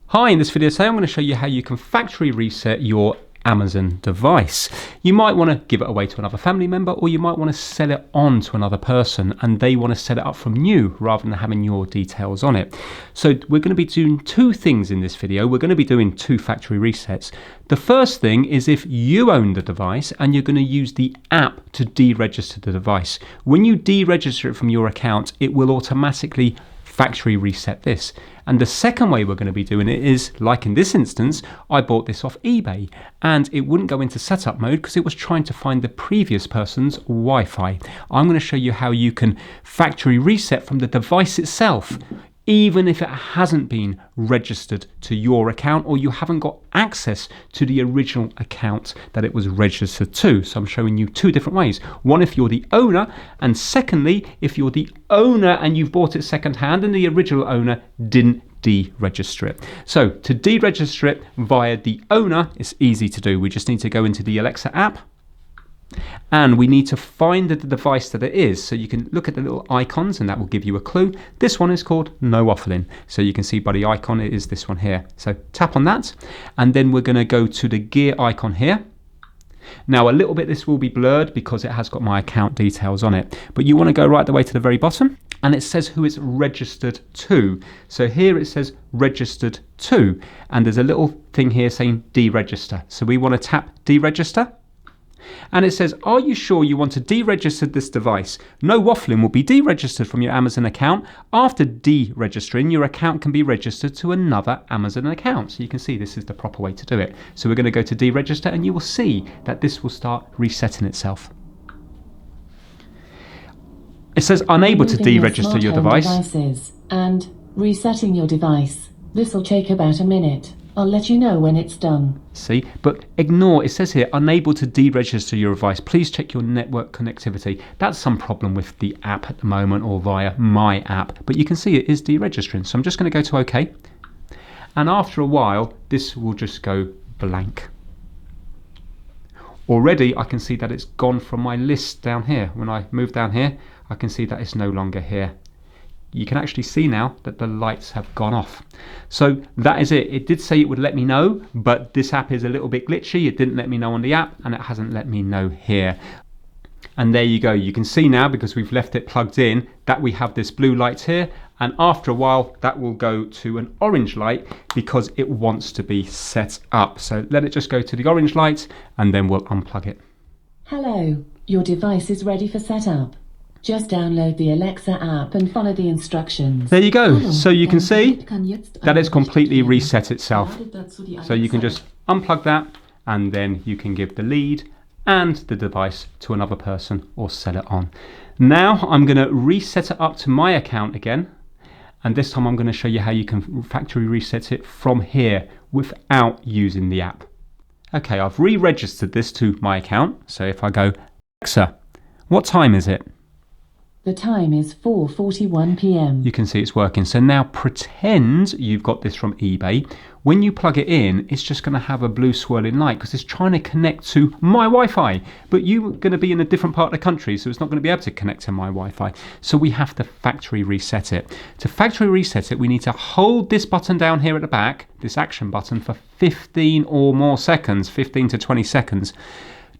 Hi, in this video today I'm going to show you how you can factory reset your Amazon device. You might want to give it away to another family member, or you might want to sell it on to another person and they want to set it up from new rather than having your details on it. So we're going to be doing two things in this video. We're going to be doing two factory resets. The first thing is if you own the device and you're going to use the app to deregister the device. When you deregister it from your account, it will automatically factory reset this. And the second way we're going to be doing it is, like in this instance, I bought this off eBay and it wouldn't go into setup mode because it was trying to find the previous person's Wi-Fi. I'm going to show you how you can factory reset from the device itself, even if it hasn't been registered to your account or you haven't got access to the original account that it was registered to. So I'm showing you two different ways. One, if you're the owner, and secondly, if you're the owner and you've bought it secondhand and the original owner didn't deregister it. So to deregister it via the owner, it's easy to do. We just need to go into the Alexa app, and we need to find the device that it is. So you can look at the little icons and that will give you a clue. This one is called No Waffling. So you can see by the icon it is this one here. So tap on that and then we're going to go to the gear icon here. Now a little bit this will be blurred because it has got my account details on it, but you want to go right the way to the very bottom and it says who it's registered to. So here it says registered to, and there's a little thing here saying deregister. So we want to tap deregister. And it says, are you sure you want to deregister this device? No Waffling will be deregistered from your Amazon account. After deregistering, your account can be registered to another Amazon account. So you can see this is the proper way to do it. So we're going to go to deregister and you will see that this will start resetting itself. It says unable to deregister your device. Devices and resetting your device. This will take about a minute. I'll let you know when it's done. See, but ignore, it says here, unable to deregister your device. Please check your network connectivity. That's some problem with the app at the moment or via my app, but you can see it is deregistering. So I'm just going to go to OK. And after a while, this will just go blank. Already, I can see that it's gone from my list down here. When I move down here, I can see that it's no longer here. You can actually see now that the lights have gone off. So that is it. It did say it would let me know, but this app is a little bit glitchy. It didn't let me know on the app and it hasn't let me know here. And there you go. You can see now, because we've left it plugged in, that we have this blue light here. And after a while, that will go to an orange light because it wants to be set up. So let it just go to the orange light and then we'll unplug it. Hello, your device is ready for setup. Just download the Alexa app and follow the instructions. There you go. So you can see that it's completely reset itself. So you can just unplug that and then you can give the lead and the device to another person or sell it on. Now I'm going to reset it up to my account again. And this time I'm going to show you how you can factory reset it from here without using the app. Okay, I've re-registered this to my account. So if I go, Alexa, what time is it? The time is 4:41 p.m. You can see it's working. So now pretend you've got this from eBay. When you plug it in, it's just going to have a blue swirling light because it's trying to connect to my Wi-Fi. But you're going to be in a different part of the country, so it's not going to be able to connect to my Wi-Fi. So we have to factory reset it. To factory reset it, we need to hold this button down here at the back, this action button, for 15 or more seconds, 15 to 20 seconds.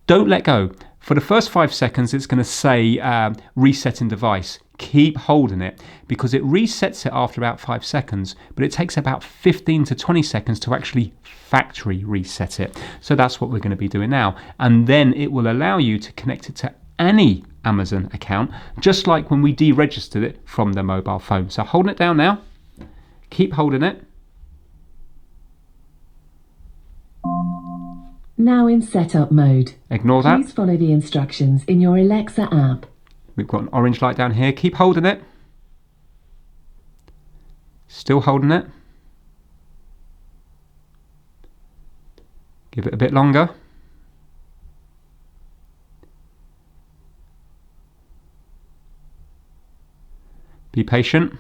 Don't let go. For the first 5 seconds, it's going to say resetting device. Keep holding it because it resets it after about 5 seconds, but it takes about 15 to 20 seconds to actually factory reset it. So that's what we're going to be doing now. And then it will allow you to connect it to any Amazon account, just like when we deregistered it from the mobile phone. So holding it down now. Keep holding it. Now in setup mode. Ignore that. Please follow the instructions in your Alexa app. We've got an orange light down here. Keep holding it. Still holding it. Give it a bit longer. Be patient.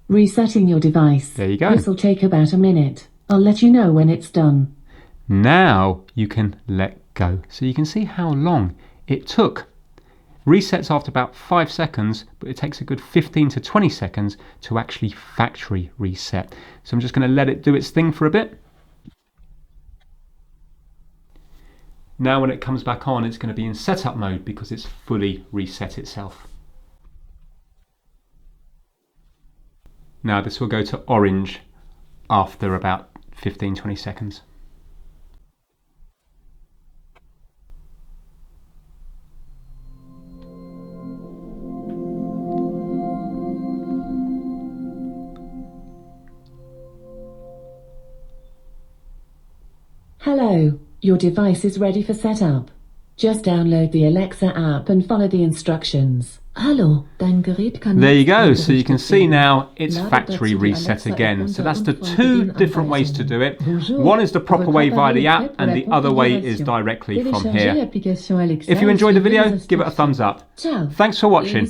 Resetting your device. There you go. This will take about a minute. I'll let you know when it's done. Now you can let go. So you can see how long it took. Resets after about 5 seconds, but it takes a good 15 to 20 seconds to actually factory reset. So I'm just going to let it do its thing for a bit. Now when it comes back on, it's going to be in setup mode because it's fully reset itself. Now this will go to orange after about 15-20 seconds. Hello, your device is ready for setup. Just download the Alexa app and follow the instructions. Hallo, dein Gerät kann There you go, so you can see now it's factory reset again. So that's the two different ways to do it. One is the proper way via the app and the other way is directly from here. If you enjoyed the video, give it a thumbs up. Thanks for watching.